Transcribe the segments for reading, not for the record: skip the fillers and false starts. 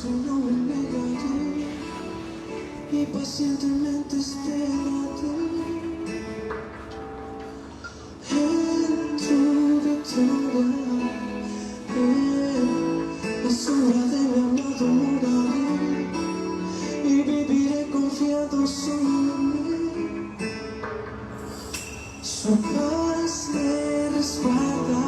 No me negaré y pacientemente esperaré en tu victoria, en la sombra de mi amado moraré y viviré confiado solo en mí. Su paz me respalda.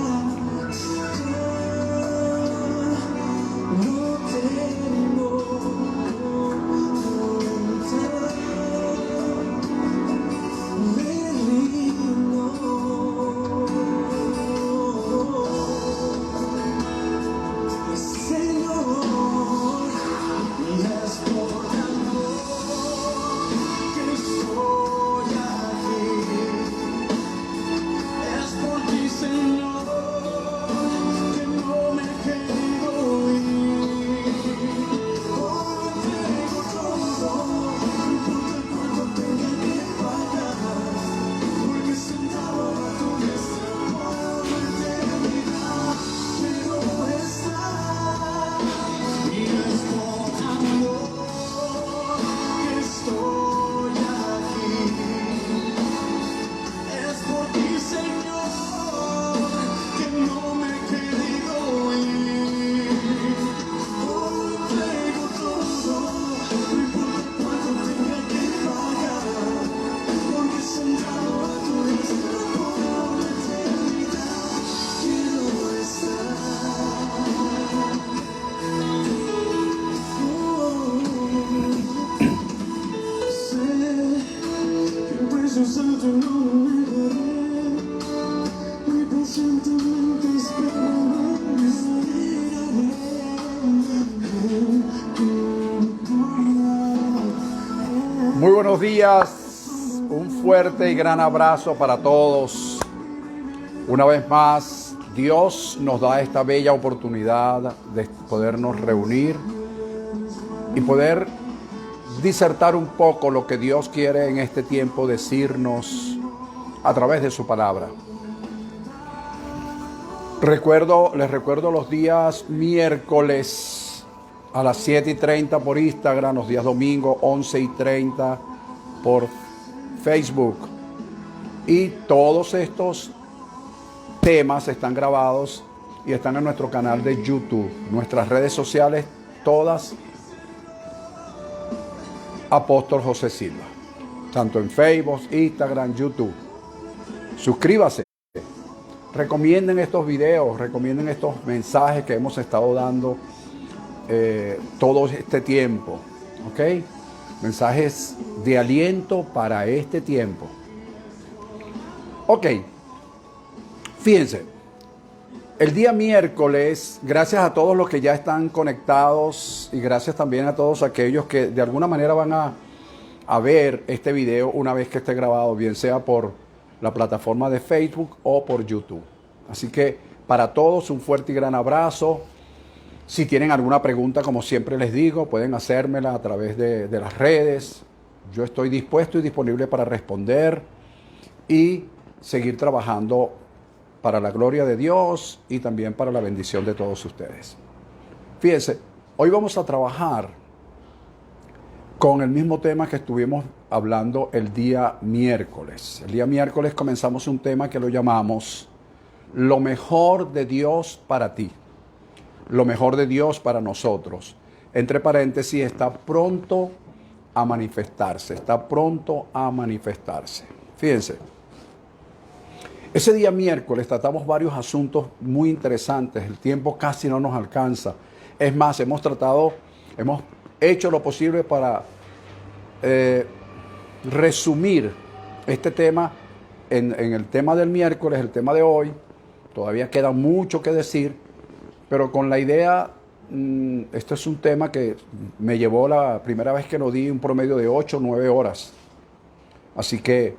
Muy buenos días, un fuerte y gran abrazo para todos. Una vez más, Dios nos da esta bella oportunidad de podernos reunir y poder disertar un poco lo que Dios quiere en este tiempo decirnos a través de su palabra. Les recuerdo los días miércoles a las 7:30 por Instagram, los días domingo 11:30 por Facebook. Y todos estos temas están grabados y están en nuestro canal de YouTube. Nuestras redes sociales, todas Apóstol José Silva, tanto en Facebook, Instagram, YouTube. Suscríbase, recomienden estos videos, recomienden estos mensajes que hemos estado dando todo este tiempo, ¿ok? Mensajes de aliento para este tiempo. Ok, fíjense, el día miércoles, gracias a todos los que ya están conectados y gracias también a todos aquellos que de alguna manera van a ver este video una vez que esté grabado, bien sea por la plataforma de Facebook o por YouTube. Así que para todos un fuerte y gran abrazo. Si tienen alguna pregunta, como siempre les digo, pueden hacérmela a través de las redes. Yo estoy dispuesto y disponible para responder y seguir trabajando para la gloria de Dios y también para la bendición de todos ustedes. Fíjense, hoy vamos a trabajar con el mismo tema que estuvimos hablando el día miércoles. El día miércoles comenzamos un tema que lo llamamos lo mejor de Dios para ti. Lo mejor de Dios para nosotros. Entre paréntesis, está pronto a manifestarse. Está pronto a manifestarse. Fíjense. Ese día miércoles tratamos varios asuntos muy interesantes. El tiempo casi no nos alcanza. Es más, hemos hecho lo posible para resumir este tema en el tema del miércoles, el tema de hoy. Todavía queda mucho que decir. Pero con la idea, este es un tema que me llevó la primera vez que lo di un promedio de 8 o 9 horas. Así que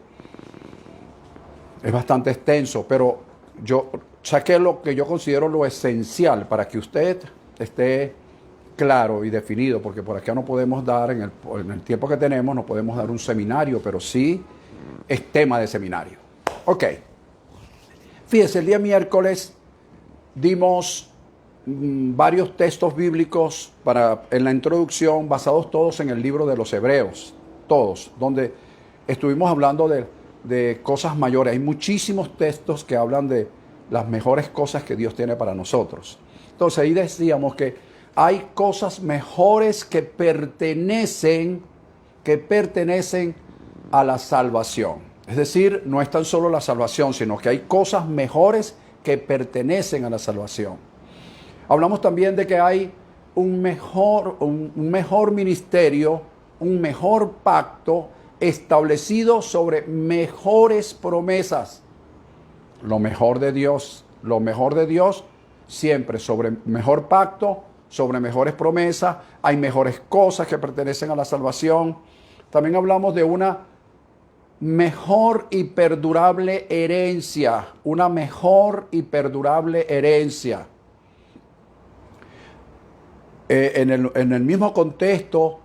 es bastante extenso, pero yo saqué lo que yo considero lo esencial para que usted esté claro y definido, porque por acá no podemos dar, en el tiempo que tenemos, no podemos dar un seminario, pero sí es tema de seminario. Ok. Fíjese, el día miércoles dimos varios textos bíblicos en la introducción, basados todos en el libro de los Hebreos, todos, donde estuvimos hablando de cosas mayores. Hay muchísimos textos que hablan de las mejores cosas que Dios tiene para nosotros. Entonces ahí decíamos que hay cosas mejores que pertenecen a la salvación. Es decir, no es tan solo la salvación, sino que hay cosas mejores que pertenecen a la salvación. Hablamos también de que hay un mejor ministerio, un mejor pacto establecido sobre mejores promesas. Lo mejor de Dios siempre sobre mejor pacto, sobre mejores promesas. Hay mejores cosas que pertenecen a la salvación. También hablamos de una mejor y perdurable herencia, una mejor y perdurable herencia. En el mismo contexto,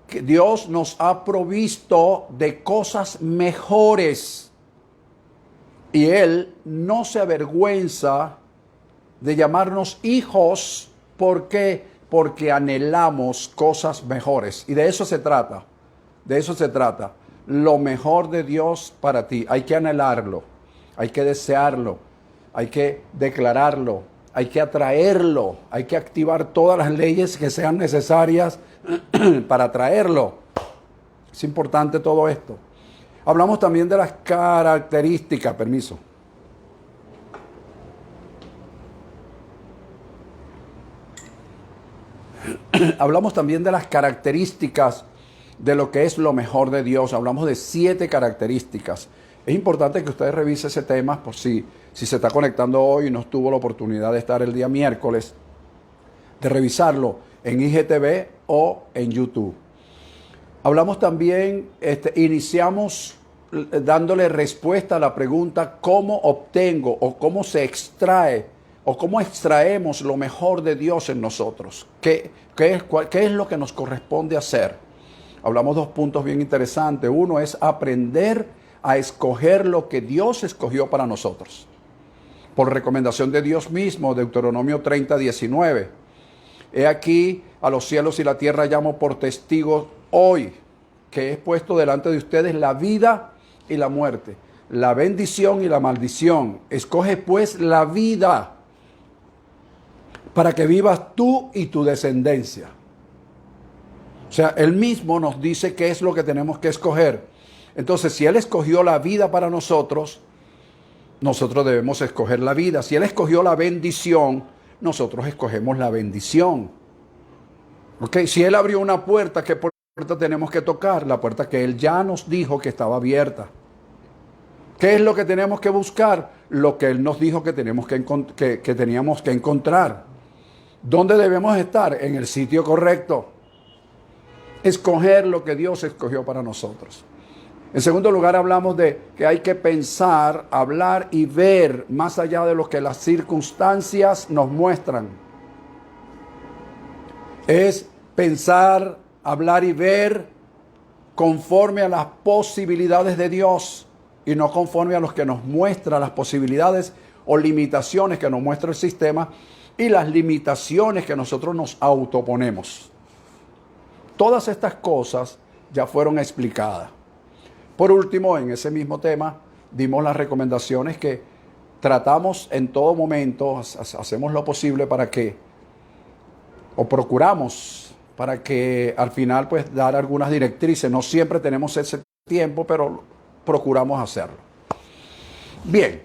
que Dios nos ha provisto de cosas mejores y Él no se avergüenza de llamarnos hijos. ¿Por qué? Porque anhelamos cosas mejores. Y de eso se trata. De eso se trata. Lo mejor de Dios para ti. Hay que anhelarlo. Hay que desearlo. Hay que declararlo. Hay que atraerlo. Hay que activar todas las leyes que sean necesarias para atraerlo. Es importante todo esto. Hablamos también de las características. Permiso. Hablamos también de las características de lo que es lo mejor de Dios. Hablamos de 7 características. Es importante que usted revise ese tema por si se está conectando hoy y no tuvo la oportunidad de estar el día miércoles, de revisarlo en IGTV o en YouTube. Hablamos también, iniciamos dándole respuesta a la pregunta ¿cómo obtengo o cómo se extrae o cómo extraemos lo mejor de Dios en nosotros? ¿Qué es lo que nos corresponde hacer? Hablamos 2 puntos bien interesantes. Uno es aprender a escoger lo que Dios escogió para nosotros. Por recomendación de Dios mismo, Deuteronomio 30:19. He aquí a los cielos y la tierra llamo por testigos hoy, que he puesto delante de ustedes la vida y la muerte, la bendición y la maldición. Escoge pues la vida para que vivas tú y tu descendencia. O sea, Él mismo nos dice qué es lo que tenemos que escoger. Entonces, si Él escogió la vida para nosotros, nosotros debemos escoger la vida. Si Él escogió la bendición, nosotros escogemos la bendición. ¿Ok? Si Él abrió una puerta, ¿qué puerta tenemos que tocar? La puerta que Él ya nos dijo que estaba abierta. ¿Qué es lo que tenemos que buscar? Lo que Él nos dijo que teníamos que encontrar. ¿Dónde debemos estar? En el sitio correcto. Escoger lo que Dios escogió para nosotros. En segundo lugar, hablamos de que hay que pensar, hablar y ver más allá de lo que las circunstancias nos muestran. Es pensar, hablar y ver conforme a las posibilidades de Dios y no conforme a los que nos muestra las posibilidades o limitaciones que nos muestra el sistema y las limitaciones que nosotros nos autoponemos. Todas estas cosas ya fueron explicadas. Por último, en ese mismo tema, dimos las recomendaciones que tratamos en todo momento, hacemos lo posible para que, o procuramos, para que al final pues dar algunas directrices. No siempre tenemos ese tiempo, pero procuramos hacerlo. Bien,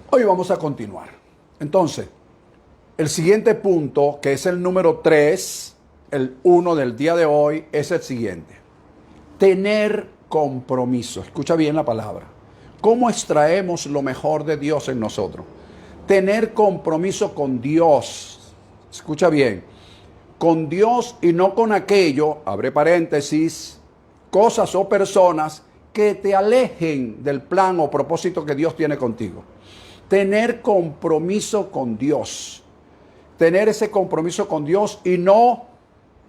hoy vamos a continuar. Entonces, el siguiente punto, que es el número 3, el 1 del día de hoy, es el siguiente. Tener compromiso. Escucha bien la palabra. ¿Cómo extraemos lo mejor de Dios en nosotros? Tener compromiso con Dios. Escucha bien. Con Dios y no con aquello, abre paréntesis, cosas o personas que te alejen del plan o propósito que Dios tiene contigo. Tener compromiso con Dios. Tener ese compromiso con Dios y no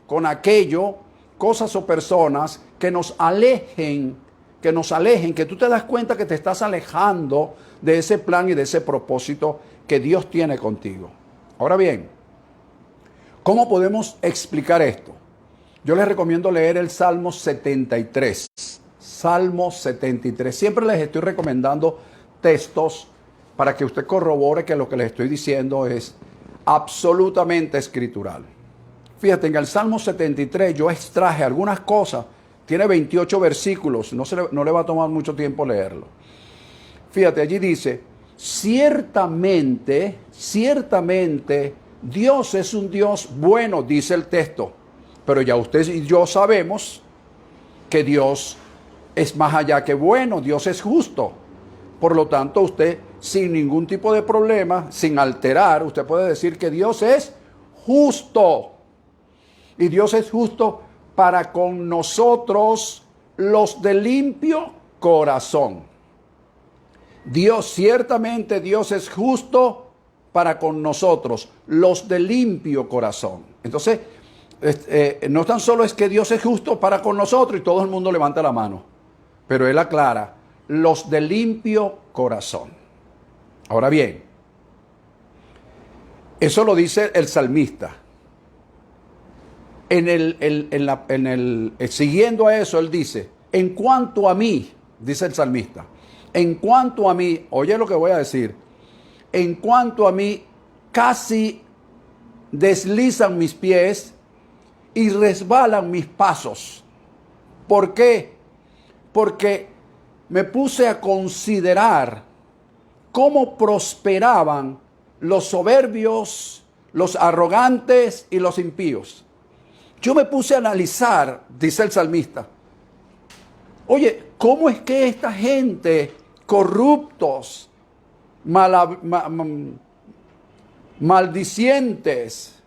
con aquello, cosas o personas que nos alejen que nos alejen, que tú te das cuenta que te estás alejando de ese plan y de ese propósito que Dios tiene contigo. Ahora bien, ¿cómo podemos explicar esto? Yo les recomiendo leer el Salmo 73. Salmo 73. Siempre les estoy recomendando textos para que usted corrobore que lo que les estoy diciendo es absolutamente escritural. Fíjate, en el Salmo 73 yo extraje algunas cosas. Tiene 28 versículos. No le va a tomar mucho tiempo leerlo. Fíjate, allí dice, ciertamente, Dios es un Dios bueno, dice el texto. Pero ya usted y yo sabemos que Dios es más allá que bueno, Dios es justo. Por lo tanto, usted sin ningún tipo de problema, sin alterar, usted puede decir que Dios es justo. Y Dios es justo para con nosotros los de limpio corazón. Ciertamente Dios es justo para con nosotros, los de limpio corazón. Entonces, no tan solo es que Dios es justo para con nosotros y todo el mundo levanta la mano, pero Él aclara, los de limpio corazón. Ahora bien, eso lo dice el salmista. Siguiendo a eso, él dice, en cuanto a mí, dice el salmista, en cuanto a mí, oye lo que voy a decir, en cuanto a mí, casi deslizan mis pies y resbalan mis pasos. ¿Por qué? Porque me puse a considerar cómo prosperaban los soberbios, los arrogantes y los impíos. Yo me puse a analizar, dice el salmista, oye, ¿cómo es que esta gente corruptos, maldicientes,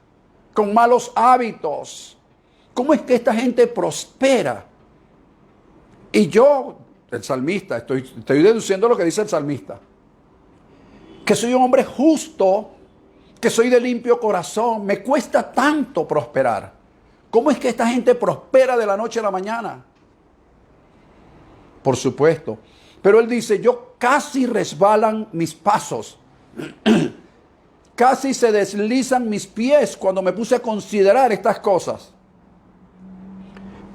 con malos hábitos, cómo es que esta gente prospera? Y yo, el salmista, estoy deduciendo lo que dice el salmista, que soy un hombre justo, que soy de limpio corazón, me cuesta tanto prosperar. ¿Cómo es que esta gente prospera de la noche a la mañana? Por supuesto. Pero él dice, yo casi resbalan mis pasos. Casi se deslizan mis pies cuando me puse a considerar estas cosas.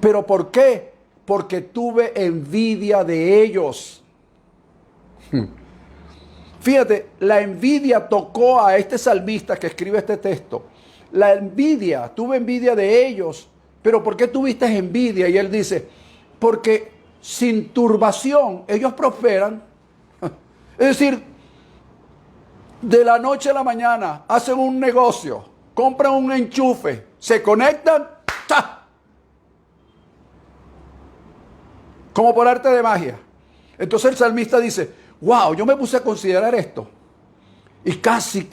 ¿Pero por qué? Porque tuve envidia de ellos. Fíjate, la envidia tocó a este salmista que escribe este texto. La envidia, tuve envidia de ellos. ¿Pero por qué tuviste envidia? Y él dice, porque sin turbación ellos prosperan. Es decir, de la noche a la mañana hacen un negocio, compran un enchufe, se conectan, ¡ta! Como por arte de magia. Entonces el salmista dice, wow, yo me puse a considerar esto. Y casi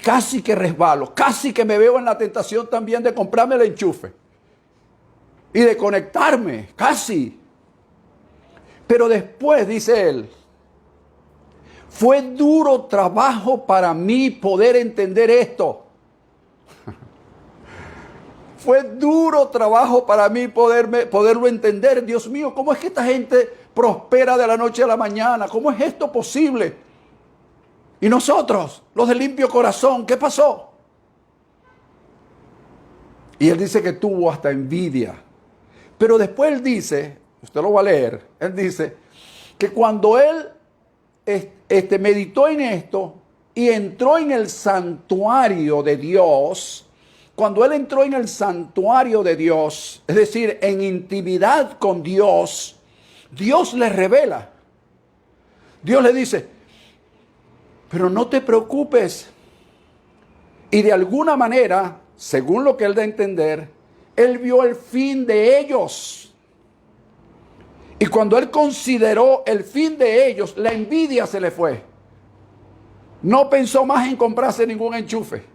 que resbalo, casi que me veo en la tentación también de comprarme el enchufe. Y de conectarme, casi. Pero después, dice él, fue duro trabajo para mí poder entender esto. Fue duro trabajo para mí poderlo entender. Dios mío, ¿cómo es que esta gente prospera de la noche a la mañana? ¿Cómo es esto posible? Y nosotros, los de limpio corazón, ¿qué pasó? Y él dice que tuvo hasta envidia. Pero después él dice, usted lo va a leer, él dice que cuando él meditó en esto y entró en el santuario de Dios, cuando él entró en el santuario de Dios, es decir, en intimidad con Dios, Dios le revela. Dios le dice, pero no te preocupes. Y de alguna manera, según lo que él da a entender, él vio el fin de ellos. Y cuando él consideró el fin de ellos, la envidia se le fue. No pensó más en comprarse ningún enchufe.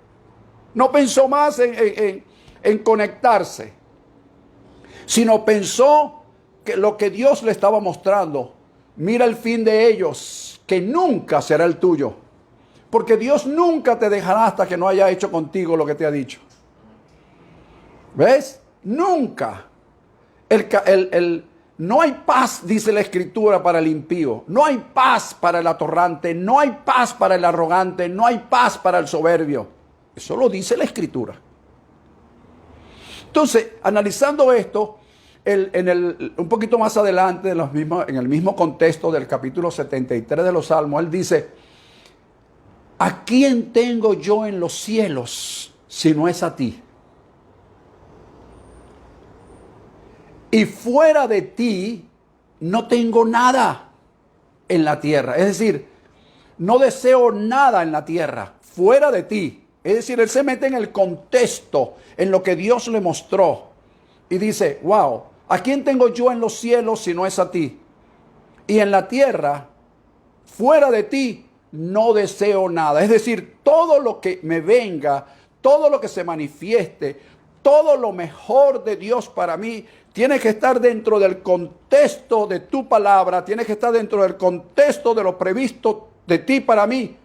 No pensó más en conectarse. Sino pensó que lo que Dios le estaba mostrando, mira el fin de ellos, que nunca será el tuyo. Porque Dios nunca te dejará hasta que no haya hecho contigo lo que te ha dicho. ¿Ves? Nunca. No hay paz, dice la Escritura, para el impío. No hay paz para el atorrante. No hay paz para el arrogante. No hay paz para el soberbio. Eso lo dice la Escritura. Entonces, analizando esto, un poquito más adelante, en el mismo contexto del capítulo 73 de los Salmos, él dice: ¿a quién tengo yo en los cielos si no es a ti? Y fuera de ti no tengo nada en la tierra. Es decir, no deseo nada en la tierra fuera de ti. Es decir, él se mete en el contexto, en lo que Dios le mostró. Y dice: wow, ¿a quién tengo yo en los cielos si no es a ti? Y en la tierra, fuera de ti, no deseo nada. Es decir, todo lo que me venga, todo lo que se manifieste, todo lo mejor de Dios para mí, tiene que estar dentro del contexto de tu palabra, tiene que estar dentro del contexto de lo previsto de ti para mí.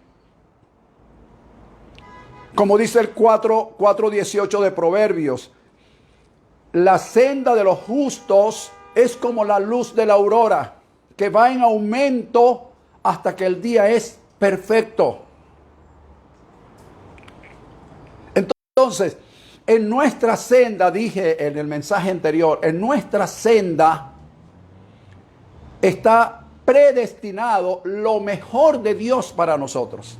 Como dice el 4:18 de Proverbios: la senda de los justos es como la luz de la aurora, que va en aumento hasta que el día es perfecto. Entonces, en nuestra senda, dije en el mensaje anterior, en nuestra senda está predestinado lo mejor de Dios para nosotros.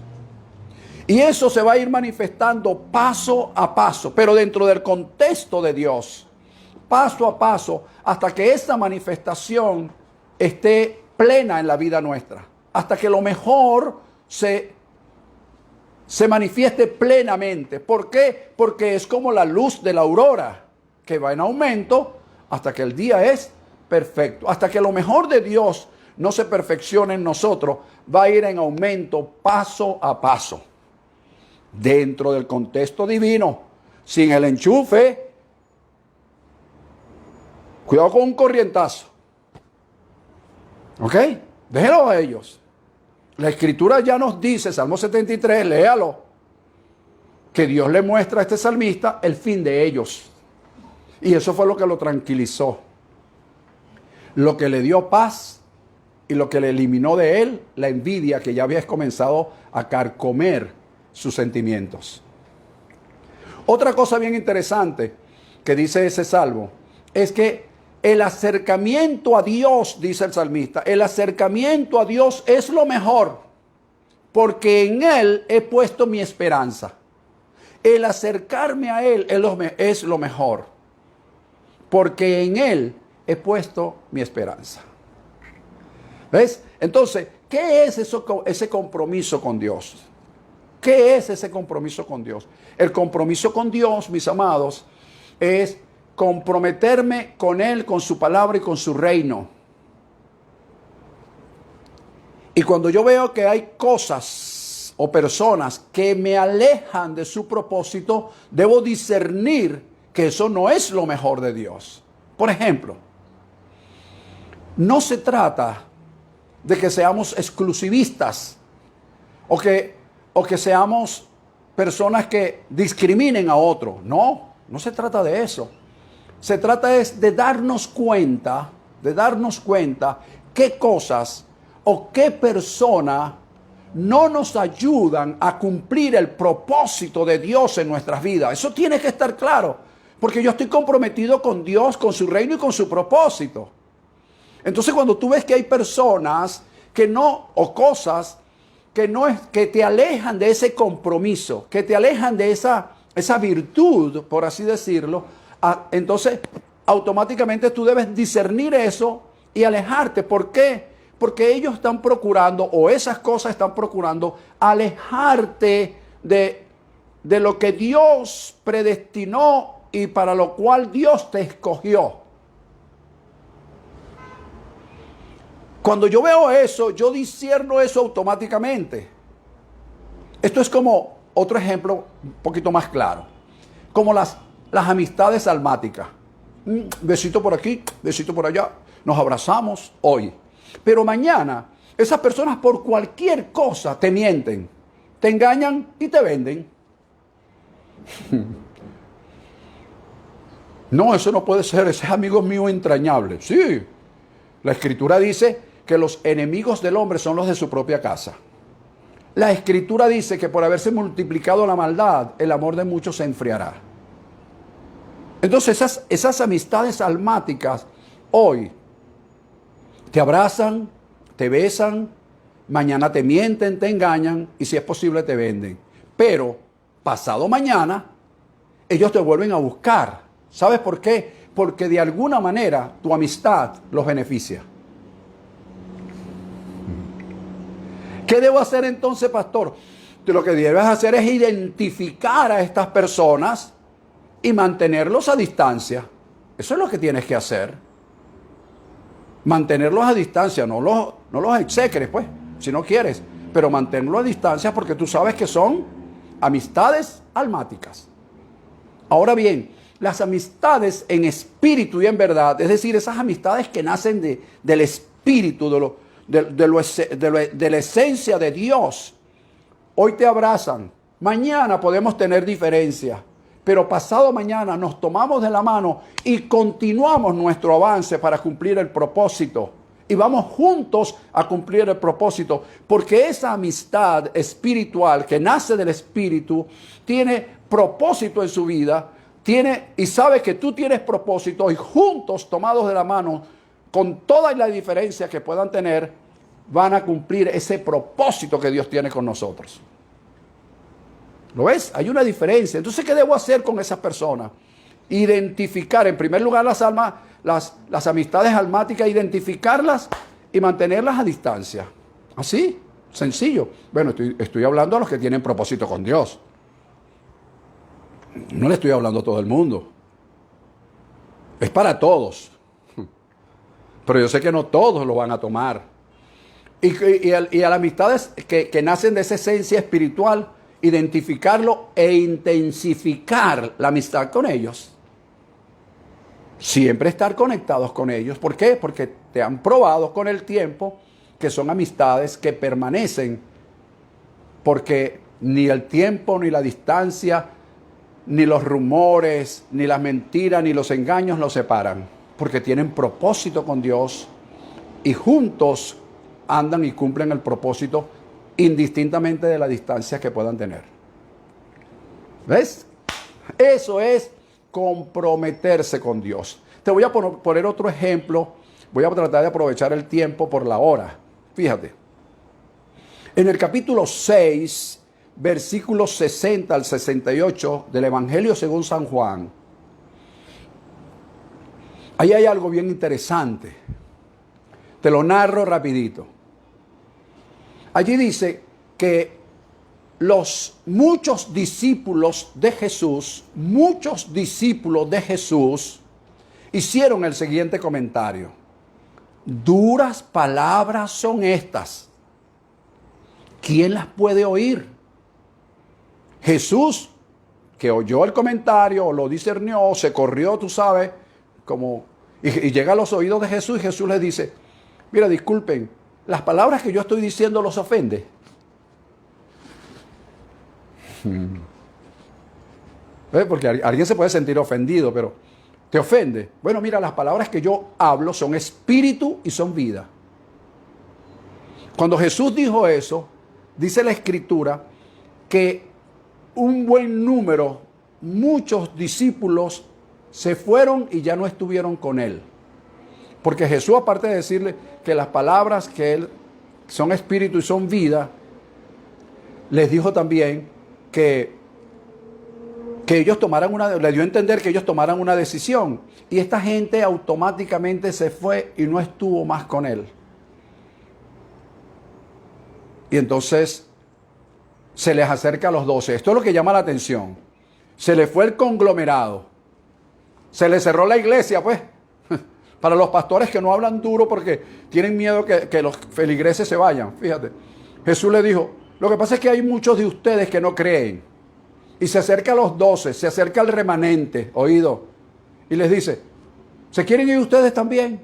Y eso se va a ir manifestando paso a paso, pero dentro del contexto de Dios, paso a paso, hasta que esa manifestación esté plena en la vida nuestra, hasta que lo mejor se manifieste plenamente. ¿Por qué? Porque es como la luz de la aurora, que va en aumento hasta que el día es perfecto. Hasta que lo mejor de Dios no se perfeccione en nosotros, va a ir en aumento paso a paso. Dentro del contexto divino, sin el enchufe, cuidado con un corrientazo. ¿Ok? Déjelo a ellos. La Escritura ya nos dice, Salmo 73, léalo, que Dios le muestra a este salmista el fin de ellos. Y eso fue lo que lo tranquilizó. Lo que le dio paz y lo que le eliminó de él la envidia que ya había comenzado a carcomer sus sentimientos. Otra cosa bien interesante que dice ese salmo es que el acercamiento a Dios, dice el salmista, el acercamiento a Dios es lo mejor, porque en Él he puesto mi esperanza. El acercarme a Él es lo mejor, porque en Él he puesto mi esperanza. ¿Ves? Entonces, ¿qué es ese compromiso con Dios? ¿Qué es ese compromiso con Dios? El compromiso con Dios, mis amados, es comprometerme con Él, con su palabra y con su reino. Y cuando yo veo que hay cosas o personas que me alejan de su propósito, debo discernir que eso no es lo mejor de Dios. Por ejemplo, no se trata de que seamos exclusivistas o que seamos personas que discriminen a otro. No se trata de eso. Se trata es de darnos cuenta qué cosas o qué persona no nos ayudan a cumplir el propósito de Dios en nuestras vidas. Eso tiene que estar claro, porque yo estoy comprometido con Dios, con su reino y con su propósito. Entonces, cuando tú ves que hay personas o cosas que te alejan de ese compromiso, que te alejan de esa virtud, por así decirlo, entonces automáticamente tú debes discernir eso y alejarte. ¿Por qué? Porque ellos están procurando, o esas cosas están procurando, alejarte de lo que Dios predestinó y para lo cual Dios te escogió. Cuando yo veo eso, yo discierno eso automáticamente. Esto es como otro ejemplo un poquito más claro. Como las amistades almáticas. Besito por aquí, besito por allá. Nos abrazamos hoy. Pero mañana, esas personas por cualquier cosa te mienten, te engañan y te venden. No, eso no puede ser. Ese es amigo mío entrañable. Sí, La Escritura dice que los enemigos del hombre son los de su propia casa. La Escritura dice que por haberse multiplicado la maldad, el amor de muchos se enfriará. Entonces esas amistades almáticas hoy te abrazan, te besan, mañana te mienten, te engañan y si es posible te venden. Pero pasado mañana ellos te vuelven a buscar. ¿Sabes por qué? Porque de alguna manera tu amistad los beneficia. ¿Qué debo hacer entonces, pastor? Lo que debes hacer es identificar a estas personas y mantenerlos a distancia. Eso es lo que tienes que hacer. Mantenerlos a distancia, no los execres, pues, si no quieres, pero mantenerlos a distancia porque tú sabes que son amistades almáticas. Ahora bien, las amistades en espíritu y en verdad, es decir, esas amistades que nacen del espíritu, de la esencia de Dios, hoy te abrazan. Mañana podemos tener diferencias, pero pasado mañana nos tomamos de la mano y continuamos nuestro avance para cumplir el propósito. Y vamos juntos a cumplir el propósito, porque esa amistad espiritual que nace del espíritu tiene propósito en su vida, y sabe que tú tienes propósito y juntos, tomados de la mano, con toda la diferencia que puedan tener, van a cumplir ese propósito que Dios tiene con nosotros. ¿Lo ves? Hay una diferencia. Entonces, ¿qué debo hacer con esas personas? Identificar, en primer lugar, las amistades almáticas, identificarlas y mantenerlas a distancia. Así, sencillo. Bueno, estoy hablando a los que tienen propósito con Dios. No le estoy hablando a todo el mundo. Es para todos. Pero yo sé que no todos lo van a tomar. Y a las amistades que nacen de esa esencia espiritual, identificarlo e intensificar la amistad con ellos. Siempre estar conectados con ellos. ¿Por qué? Porque te han probado con el tiempo que son amistades que permanecen. Porque ni el tiempo, ni la distancia, ni los rumores, ni las mentiras, ni los engaños los separan. Porque tienen propósito con Dios y juntos andan y cumplen el propósito indistintamente de la distancia que puedan tener. ¿Ves? Eso es comprometerse con Dios. Te voy a poner otro ejemplo. Voy a tratar de aprovechar el tiempo por la hora. Fíjate. En el capítulo 6, versículos 60 al 68 del Evangelio según San Juan, ahí hay algo bien interesante. Te lo narro rapidito. Allí dice que los muchos discípulos de Jesús hicieron el siguiente comentario. Duras palabras son estas. ¿Quién las puede oír? Jesús, que oyó el comentario, lo discernió, se corrió, tú sabes, y llega a los oídos de Jesús y Jesús le dice, mira, disculpen, las palabras que yo estoy diciendo los ofende. Porque alguien se puede sentir ofendido, pero ¿te ofende? Bueno, mira, las palabras que yo hablo son espíritu y son vida. Cuando Jesús dijo eso, dice la Escritura que un buen número, muchos discípulos se fueron y ya no estuvieron con él. Porque Jesús, aparte de decirle que las palabras que él son espíritu y son vida, les dijo también que ellos le dio a entender que ellos tomaran una decisión. Y esta gente automáticamente se fue y no estuvo más con él. Y entonces se les acerca a los 12. Esto es lo que llama la atención. Se les fue el conglomerado. Se les cerró la iglesia, pues. Para los pastores que no hablan duro porque tienen miedo que los feligreses se vayan. Fíjate. Jesús le dijo, lo que pasa es que hay muchos de ustedes que no creen. Y se acerca a los 12, se acerca al remanente, oído. Y les dice, ¿se quieren ir ustedes también?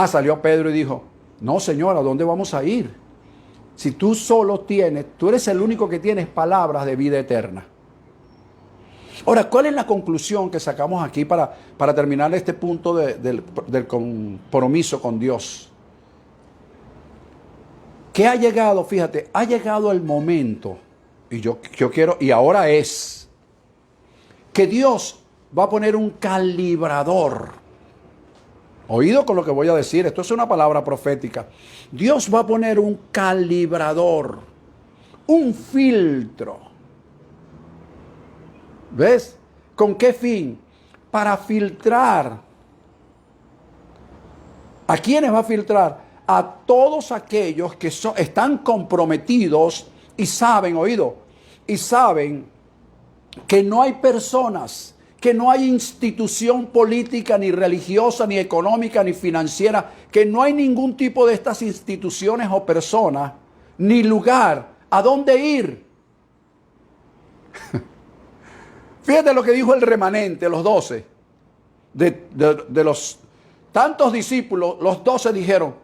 Salió Pedro y dijo, no, Señor, ¿a dónde vamos a ir? Si tú eres el único que tienes palabras de vida eterna. Ahora, ¿cuál es la conclusión que sacamos aquí para terminar este punto del compromiso con Dios? Que ha llegado, fíjate, ha llegado el momento, y yo quiero, y ahora es, que Dios va a poner un calibrador. Oído con lo que voy a decir, esto es una palabra profética. Dios va a poner un calibrador, un filtro. ¿Ves? ¿Con qué fin? Para filtrar. ¿A quiénes va a filtrar? A todos aquellos que están comprometidos y saben, oído, y saben que no hay personas, que no hay institución política, ni religiosa, ni económica, ni financiera, que no hay ningún tipo de estas instituciones o personas, ni lugar a dónde ir. Fíjate lo que dijo el remanente, los 12, de los tantos discípulos, los 12 dijeron,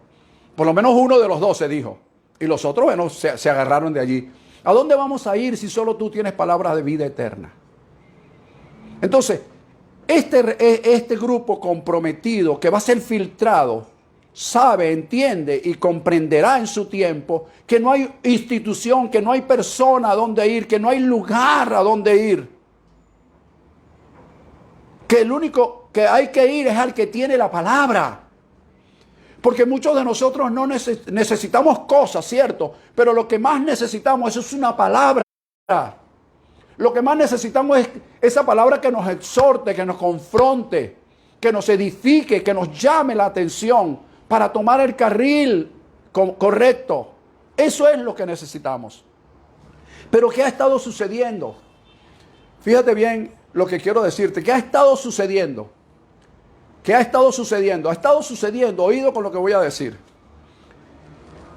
por lo menos uno de los 12 dijo, y los otros, bueno, se agarraron de allí. ¿A dónde vamos a ir si solo tú tienes palabras de vida eterna? Entonces, este grupo comprometido que va a ser filtrado, sabe, entiende y comprenderá en su tiempo que no hay institución, que no hay persona a donde ir, que no hay lugar a donde ir. Que el único que hay que ir es al que tiene la palabra. Porque muchos de nosotros no necesitamos cosas, ¿cierto? Pero lo que más necesitamos es una palabra. Lo que más necesitamos es esa palabra que nos exhorte, que nos confronte, que nos edifique, que nos llame la atención para tomar el carril correcto. Eso es lo que necesitamos. Pero ¿qué ha estado sucediendo? Fíjate bien lo que quiero decirte. ¿Qué ha estado sucediendo? ¿Qué ha estado sucediendo? Ha estado sucediendo, oído con lo que voy a decir,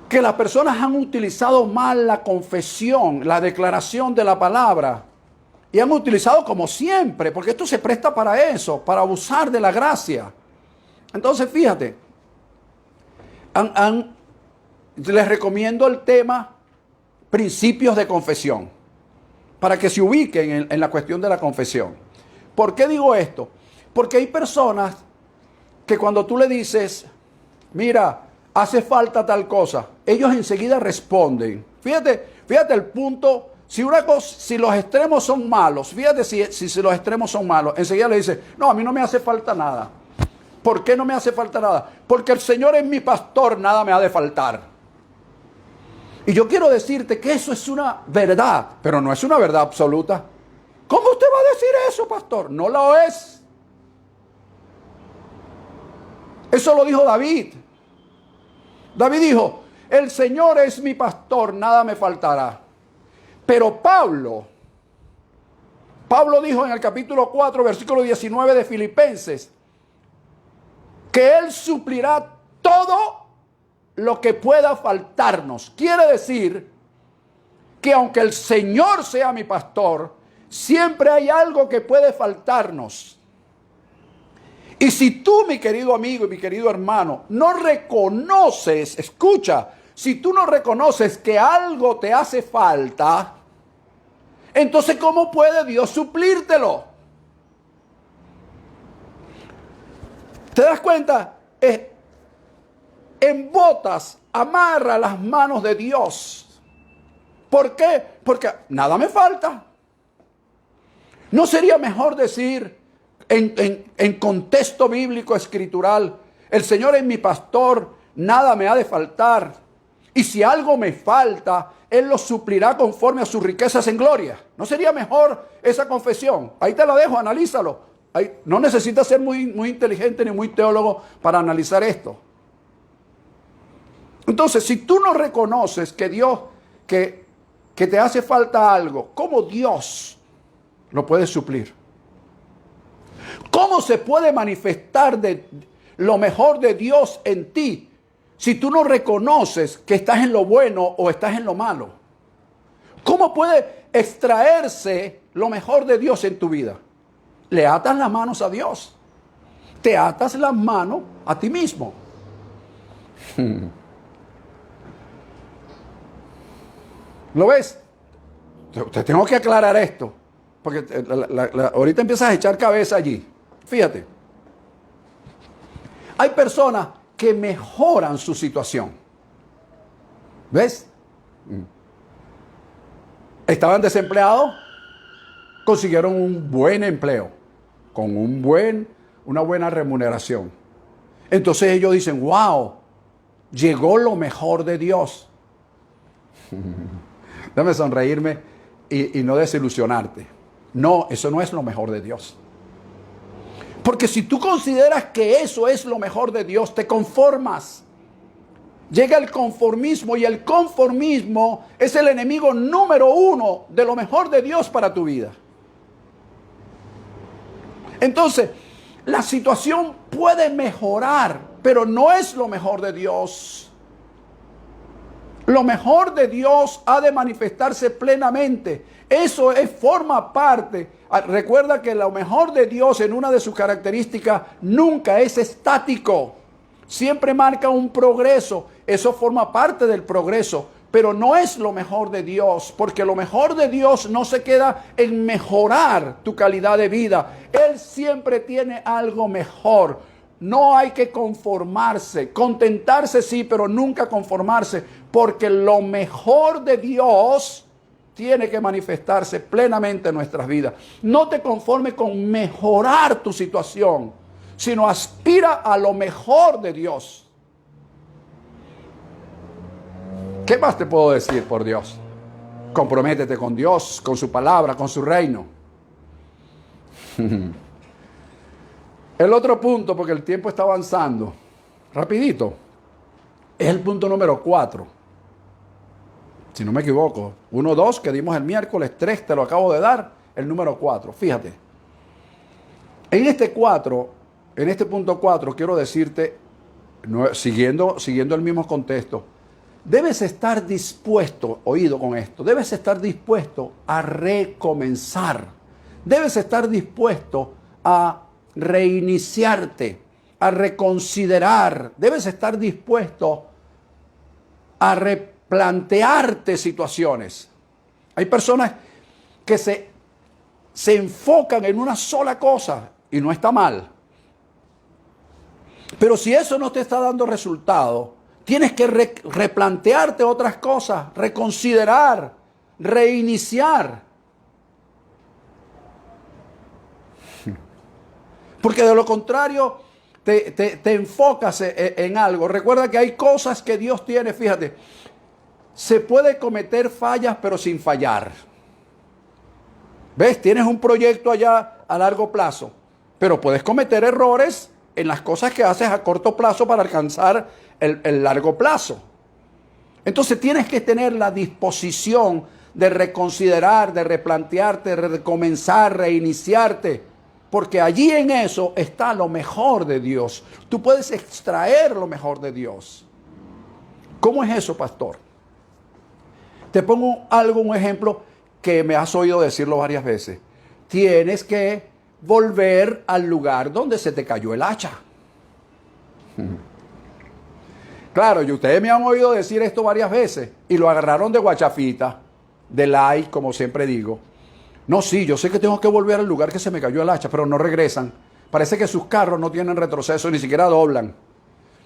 que las personas han utilizado mal la confesión, la declaración de la palabra, y han utilizado como siempre, porque esto se presta para eso, para abusar de la gracia. Entonces, fíjate, les recomiendo el tema principios de confesión, para que se ubiquen en la cuestión de la confesión. ¿Por qué digo esto? Porque hay personas que cuando tú le dices, mira, hace falta tal cosa, ellos enseguida responden. Fíjate el punto. Si los extremos son malos, fíjate si los extremos son malos, enseguida le dice, no, a mí no me hace falta nada. ¿Por qué no me hace falta nada? Porque el Señor es mi pastor, nada me ha de faltar. Y yo quiero decirte que eso es una verdad, pero no es una verdad absoluta. ¿Cómo usted va a decir eso, pastor? No lo es. Eso lo dijo David. David dijo, el Señor es mi pastor, nada me faltará. Pero Pablo dijo en el capítulo 4, versículo 19 de Filipenses, que Él suplirá todo lo que pueda faltarnos. Quiere decir que aunque el Señor sea mi pastor, siempre hay algo que puede faltarnos. Y si tú, mi querido amigo y mi querido hermano, no reconoces, escucha, si tú no reconoces que algo te hace falta, entonces ¿cómo puede Dios suplírtelo? ¿Te das cuenta? En botas amarra las manos de Dios. ¿Por qué? Porque nada me falta. ¿No sería mejor decir en contexto bíblico escritural, el Señor es mi pastor, nada me ha de faltar, y si algo me falta, Él lo suplirá conforme a sus riquezas en gloria? ¿No sería mejor esa confesión? Ahí te la dejo, analízalo. No necesitas ser muy inteligente ni muy teólogo para analizar esto. Entonces, si tú no reconoces que Dios, que te hace falta algo, ¿cómo Dios lo puede suplir? ¿Cómo se puede manifestar lo mejor de Dios en ti si tú no reconoces que estás en lo bueno o estás en lo malo? ¿Cómo puede extraerse lo mejor de Dios en tu vida? Le atas las manos a Dios. Te atas las manos a ti mismo. ¿Lo ves? Te tengo que aclarar esto. porque ahorita empiezas a echar cabeza allí. Fíjate. Hay personas que mejoran su situación. ¿Ves? Estaban desempleados, consiguieron un buen empleo, con una buena remuneración. Entonces ellos dicen, wow, llegó lo mejor de Dios. Déjame sonreírme y no desilusionarte. No, eso no es lo mejor de Dios. Porque si tú consideras que eso es lo mejor de Dios, te conformas. Llega el conformismo y el conformismo es el enemigo número uno de lo mejor de Dios para tu vida. Entonces, la situación puede mejorar, pero no es lo mejor de Dios. Lo mejor de Dios ha de manifestarse plenamente. Eso forma parte. Recuerda que lo mejor de Dios en una de sus características nunca es estático. Siempre marca un progreso. Eso forma parte del progreso, pero no es lo mejor de Dios, porque lo mejor de Dios no se queda en mejorar tu calidad de vida. Él siempre tiene algo mejor. No hay que conformarse, contentarse sí, pero nunca conformarse, porque lo mejor de Dios tiene que manifestarse plenamente en nuestras vidas. No te conformes con mejorar tu situación, sino aspira a lo mejor de Dios. ¿Qué más te puedo decir por Dios? Comprométete con Dios, con su palabra, con su reino. El otro punto, porque el tiempo está avanzando, rapidito, es el punto número 4. Si no me equivoco, 1, 2 que dimos el miércoles, 3 te lo acabo de dar, el número 4. Fíjate, en este punto 4, quiero decirte, siguiendo el mismo contexto, debes estar dispuesto, oído con esto, debes estar dispuesto a recomenzar, debes estar dispuesto a reiniciarte, a reconsiderar, debes estar dispuesto a replantearte situaciones. Hay personas que se enfocan en una sola cosa y no está mal. Pero si eso no te está dando resultado, tienes que replantearte otras cosas, reconsiderar, reiniciar. Porque de lo contrario te enfocas en algo. Recuerda que hay cosas que Dios tiene, fíjate, se puede cometer fallas pero sin fallar. ¿Ves? Tienes un proyecto allá a largo plazo, pero puedes cometer errores en las cosas que haces a corto plazo para alcanzar el largo plazo. Entonces tienes que tener la disposición de reconsiderar, de replantearte, de recomenzar, reiniciarte. Porque allí en eso está lo mejor de Dios. Tú puedes extraer lo mejor de Dios. ¿Cómo es eso, pastor? Te pongo un ejemplo que me has oído decirlo varias veces. Tienes que volver al lugar donde se te cayó el hacha. Claro, y ustedes me han oído decir esto varias veces y lo agarraron de guachafita, de like, como siempre digo. No, sí, yo sé que tengo que volver al lugar que se me cayó el hacha, pero no regresan. Parece que sus carros no tienen retroceso, ni siquiera doblan.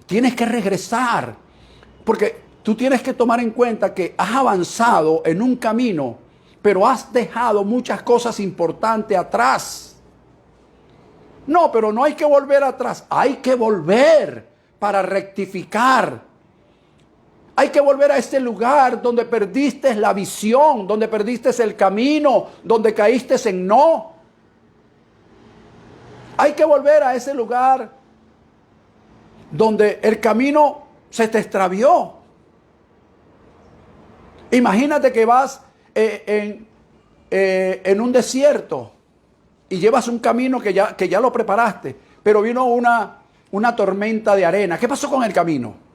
Tienes que regresar, porque tú tienes que tomar en cuenta que has avanzado en un camino, pero has dejado muchas cosas importantes atrás. No, pero no hay que volver atrás, hay que volver para rectificar. Hay que volver a ese lugar donde perdiste la visión, donde perdiste el camino, donde caíste en no. Hay que volver a ese lugar donde el camino se te extravió. Imagínate que vas en un desierto y llevas un camino que ya lo preparaste, pero vino una tormenta de arena. ¿Qué pasó con el camino?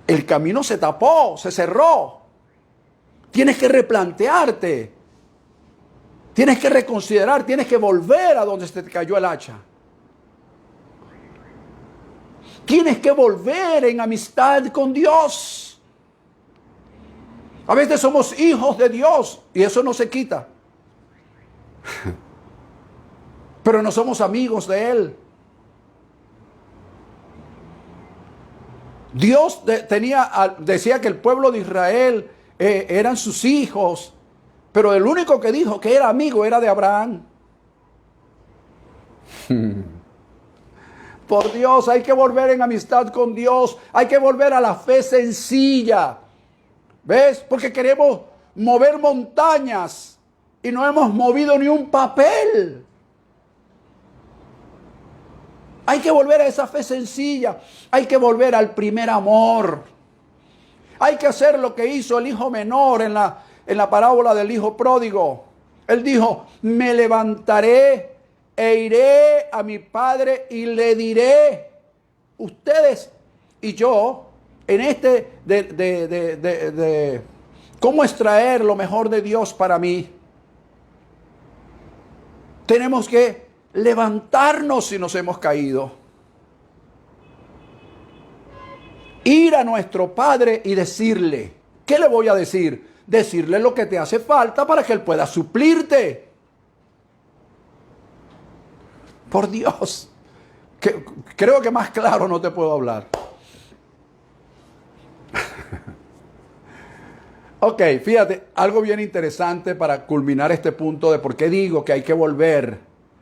El camino se tapó, se cerró. Tienes que replantearte. Tienes que reconsiderar, tienes que volver a donde se te cayó el hacha. Tienes que volver en amistad con Dios. A veces somos hijos de Dios y eso no se quita. Pero no somos amigos de Él. Dios decía que el pueblo de Israel eran sus hijos, pero el único que dijo que era amigo era de Abraham. Por Dios, hay que volver en amistad con Dios, hay que volver a la fe sencilla. ¿Ves? Porque queremos mover montañas y no hemos movido ni un papel. Hay que volver a esa fe sencilla. Hay que volver al primer amor. Hay que hacer lo que hizo el hijo menor en la parábola del hijo pródigo. Él dijo, me levantaré e iré a mi padre y le diré, ustedes y yo, en de cómo extraer lo mejor de Dios para mí, tenemos que levantarnos si nos hemos caído. Ir a nuestro Padre y decirle, ¿qué le voy a decir? Decirle lo que te hace falta para que Él pueda suplirte. Por Dios, creo que más claro no te puedo hablar. Ok, fíjate, algo bien interesante para culminar este punto de por qué digo que hay que volver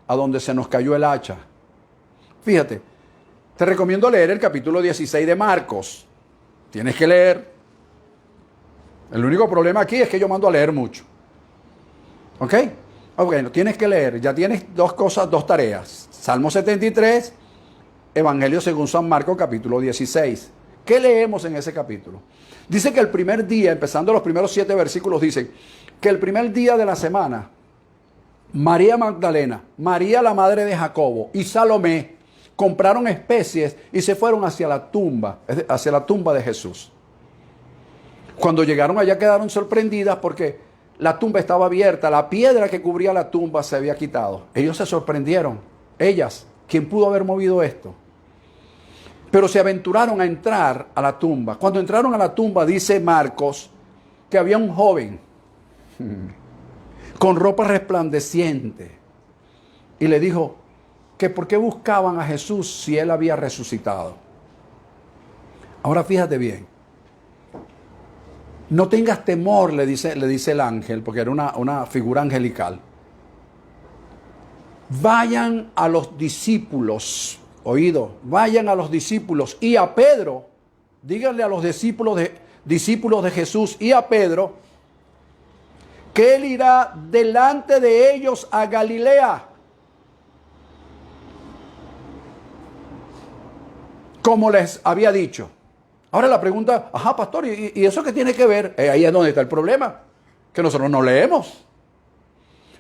a donde se nos cayó el hacha. Fíjate, te recomiendo leer el capítulo 16 de Marcos. Tienes que leer. El único problema aquí es que yo mando a leer mucho. ¿Ok? Bueno, tienes que leer. Ya tienes dos tareas. Salmo 73, Evangelio según San Marcos, capítulo 16. ¿Qué leemos en ese capítulo? Dice que el primer día, empezando los primeros 7 versículos, dice que el primer día de la semana, María Magdalena, María la madre de Jacobo y Salomé compraron especies y se fueron hacia la tumba de Jesús. Cuando llegaron allá quedaron sorprendidas porque la tumba estaba abierta, la piedra que cubría la tumba se había quitado. Ellos se sorprendieron, ellas, ¿quién pudo haber movido esto? Pero se aventuraron a entrar a la tumba. Cuando entraron a la tumba, dice Marcos, que había un joven con ropa resplandeciente. Y le dijo que por qué buscaban a Jesús si Él había resucitado. Ahora fíjate bien. No tengas temor, le dice el ángel, porque era una figura angelical. Vayan a los discípulos, vayan a los discípulos y a Pedro, díganle a los discípulos de Jesús y a Pedro, que Él irá delante de ellos a Galilea, como les había dicho. Ahora la pregunta, pastor, ¿y eso qué tiene que ver? Ahí es donde está el problema, que nosotros no leemos.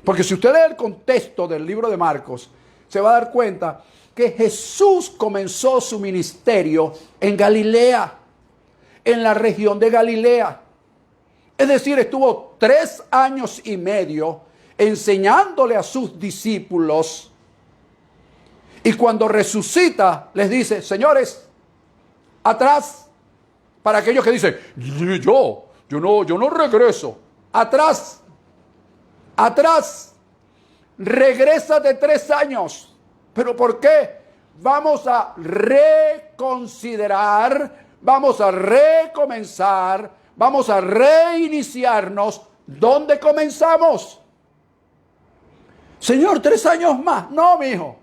Porque si usted lee el contexto del libro de Marcos, se va a dar cuenta que Jesús comenzó su ministerio en Galilea, en la región de Galilea. Es decir, estuvo 3 años y medio enseñándole a sus discípulos. Y cuando resucita, les dice, señores, atrás. Para aquellos que dicen, yo no regreso. Atrás, regresa de 3 años. ¿Pero por qué? Vamos a reconsiderar, vamos a recomenzar, vamos a reiniciarnos. ¿Dónde comenzamos? Señor, 3 años más. No, mi hijo.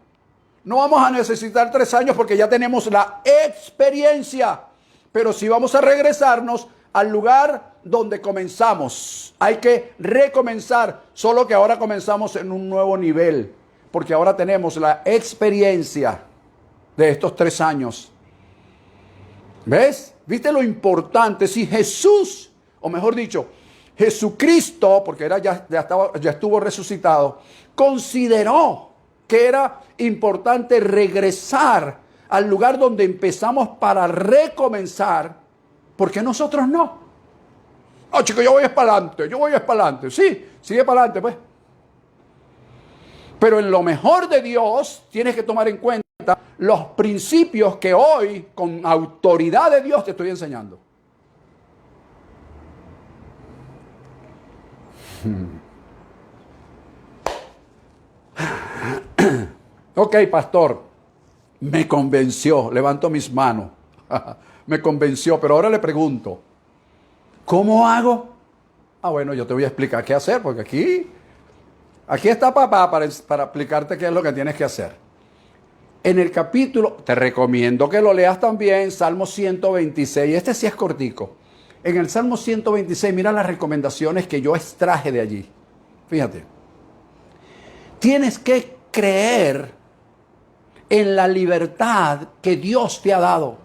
No vamos a necesitar 3 años porque ya tenemos la experiencia. Pero sí vamos a regresarnos al lugar donde comenzamos. Hay que recomenzar, solo que ahora comenzamos en un nuevo nivel, porque ahora tenemos la experiencia de estos 3 años. ¿Ves? ¿Viste lo importante? Si Jesús, o mejor dicho, Jesucristo, porque ya estuvo resucitado, consideró que era importante regresar al lugar donde empezamos para recomenzar, ¿por qué nosotros no? Chicos, yo voy para adelante. Sí, sigue para adelante, pues. Pero en lo mejor de Dios, tienes que tomar en cuenta los principios que hoy, con autoridad de Dios, te estoy enseñando. Ok, pastor, me convenció, levanto mis manos, me convenció, pero ahora le pregunto, ¿cómo hago? Ah, bueno, yo te voy a explicar qué hacer, porque aquí está papá para explicarte qué es lo que tienes que hacer. En el capítulo, te recomiendo que lo leas también, Salmo 126, este sí es cortico. En el Salmo 126, mira las recomendaciones que yo extraje de allí. Fíjate, tienes que creer en la libertad que Dios te ha dado.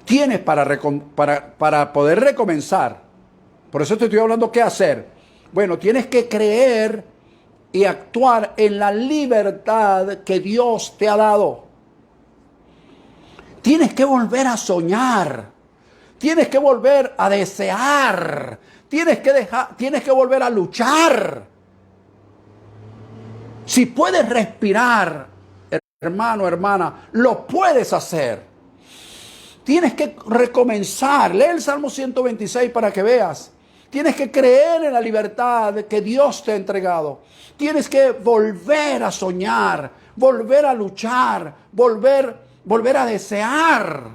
Tienes para poder recomenzar. Por eso te estoy hablando qué hacer. Bueno, tienes que creer y actuar en la libertad que Dios te ha dado. Tienes que volver a soñar. Tienes que volver a desear. Tienes que volver a luchar. Si puedes respirar, hermano, hermana, lo puedes hacer. Tienes que recomenzar. Lee el Salmo 126 para que veas. Tienes que creer en la libertad que Dios te ha entregado. Tienes que volver a soñar, volver a luchar, volver a desear.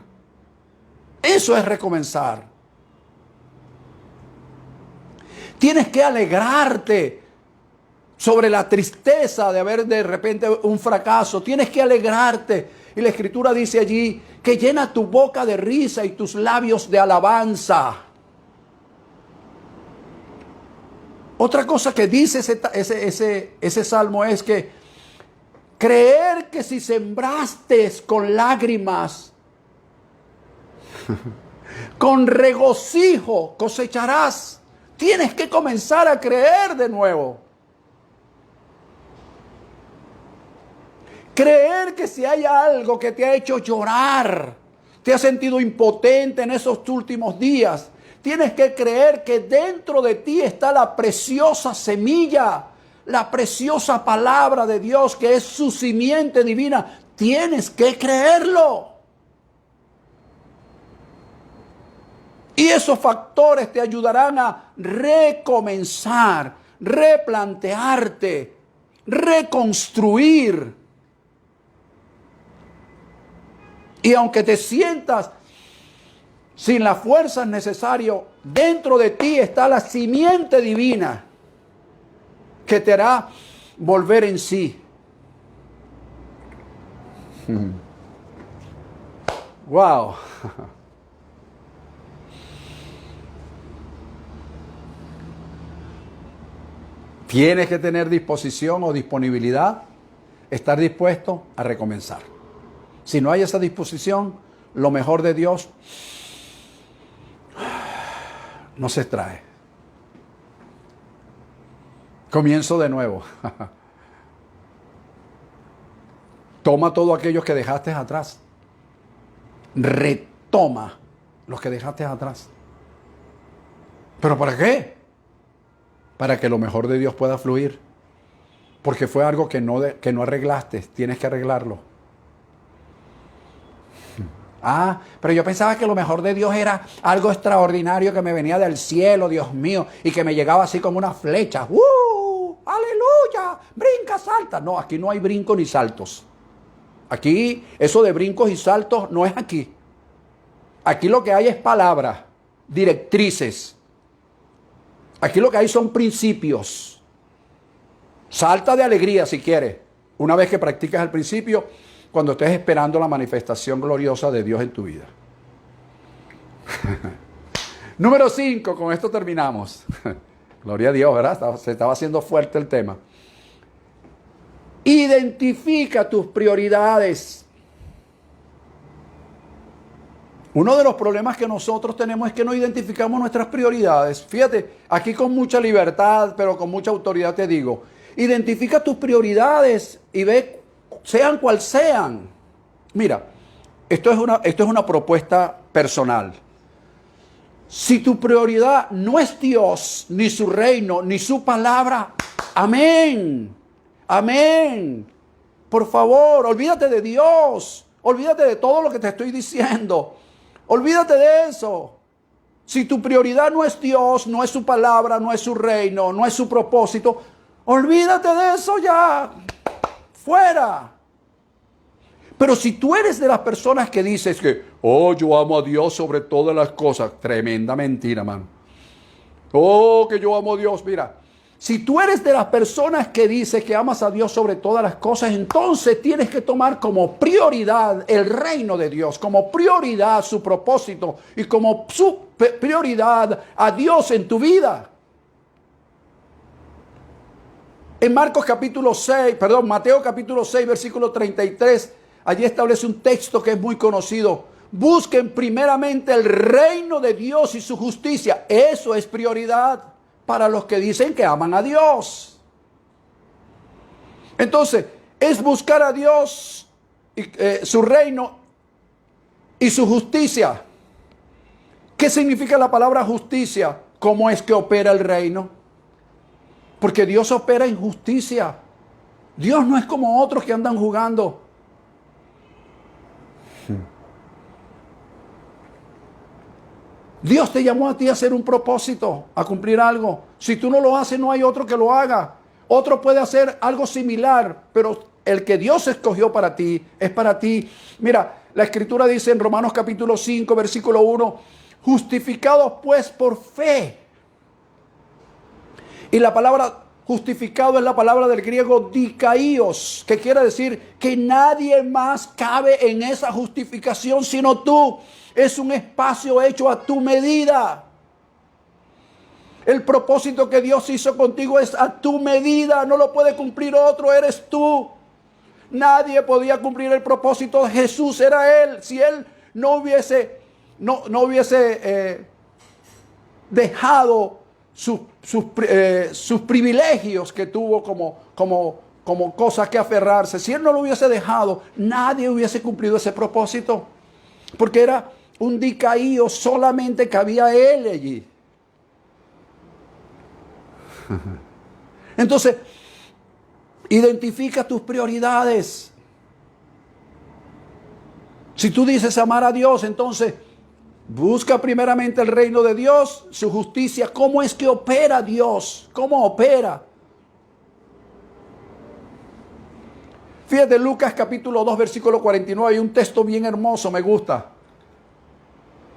Eso es recomenzar. Tienes que alegrarte sobre la tristeza de haber de repente un fracaso. Tienes que alegrarte. Y la Escritura dice allí que llena tu boca de risa y tus labios de alabanza. Otra cosa que dice ese salmo es que creer que si sembraste con lágrimas, con regocijo cosecharás. Tienes que comenzar a creer de nuevo. Creer que si hay algo que te ha hecho llorar, te has sentido impotente en esos últimos días, tienes que creer que dentro de ti está la preciosa semilla, la preciosa palabra de Dios que es su simiente divina. Tienes que creerlo. Y esos factores te ayudarán a recomenzar, replantearte, reconstruir. Y aunque te sientas sin las fuerzas necesarias, dentro de ti está la simiente divina que te hará volver en sí. Wow. Tienes que tener disposición o disponibilidad, estar dispuesto a recomenzar. Si no hay esa disposición, lo mejor de Dios no se extrae. Comienzo de nuevo. Toma todo aquello que dejaste atrás. Retoma los que dejaste atrás. ¿Pero para qué? Para que lo mejor de Dios pueda fluir. Porque fue algo que no arreglaste. Tienes que arreglarlo. Ah, pero yo pensaba que lo mejor de Dios era algo extraordinario que me venía del cielo, Dios mío, y que me llegaba así como una flecha. ¡Aleluya! ¡Brinca, salta! No, aquí no hay brinco ni saltos. Aquí, eso de brincos y saltos no es aquí. Aquí lo que hay es palabra, directrices. Aquí lo que hay son principios. Salta de alegría si quieres. Una vez que practicas el principio, cuando estés esperando la manifestación gloriosa de Dios en tu vida. Número 5, con esto terminamos. Gloria a Dios, ¿verdad? Se estaba haciendo fuerte el tema. Identifica tus prioridades. Uno de los problemas que nosotros tenemos es que no identificamos nuestras prioridades. Fíjate, aquí con mucha libertad, pero con mucha autoridad te digo, identifica tus prioridades y ve, sean cual sean. Mira, esto es una propuesta personal. Si tu prioridad no es Dios, ni su reino, ni su palabra, amén. Amén. Por favor, olvídate de Dios. Olvídate de todo lo que te estoy diciendo. Olvídate de eso. Si tu prioridad no es Dios, no es su palabra, no es su reino, no es su propósito, olvídate de eso ya. fuera. Pero si tú eres de las personas que dices que, oh, yo amo a Dios sobre todas las cosas, tremenda mentira, mano. Oh, que yo amo a Dios, mira. Si tú eres de las personas que dices que amas a Dios sobre todas las cosas, entonces tienes que tomar como prioridad el reino de Dios, como prioridad su propósito y como su prioridad a Dios en tu vida. En Mateo capítulo 6, versículo 33, allí establece un texto que es muy conocido. Busquen primeramente el reino de Dios y su justicia. Eso es prioridad para los que dicen que aman a Dios. Entonces, es buscar a Dios, su reino y su justicia. ¿Qué significa la palabra justicia? ¿Cómo es que opera el reino? Porque Dios opera en justicia. Dios no es como otros que andan jugando. Dios te llamó a ti a hacer un propósito, a cumplir algo. Si tú no lo haces, no hay otro que lo haga. Otro puede hacer algo similar, pero el que Dios escogió para ti es para ti. Mira, la Escritura dice en Romanos capítulo 5, versículo 1, justificados pues por fe. Y la palabra justificado es la palabra del griego dikaios, que quiere decir que nadie más cabe en esa justificación sino tú. Es un espacio hecho a tu medida. El propósito que Dios hizo contigo es a tu medida. No lo puede cumplir otro, eres tú. Nadie podía cumplir el propósito de Jesús, era Él. Si Él no hubiese dejado sus privilegios que tuvo como cosas que aferrarse, si Él no lo hubiese dejado, nadie hubiese cumplido ese propósito. Porque era un dicaío, solamente cabía Él allí. Entonces, identifica tus prioridades. Si tú dices amar a Dios, entonces busca primeramente el reino de Dios, su justicia. ¿Cómo es que opera Dios? ¿Cómo opera? Fíjate, Lucas capítulo 2, versículo 49, hay un texto bien hermoso, me gusta.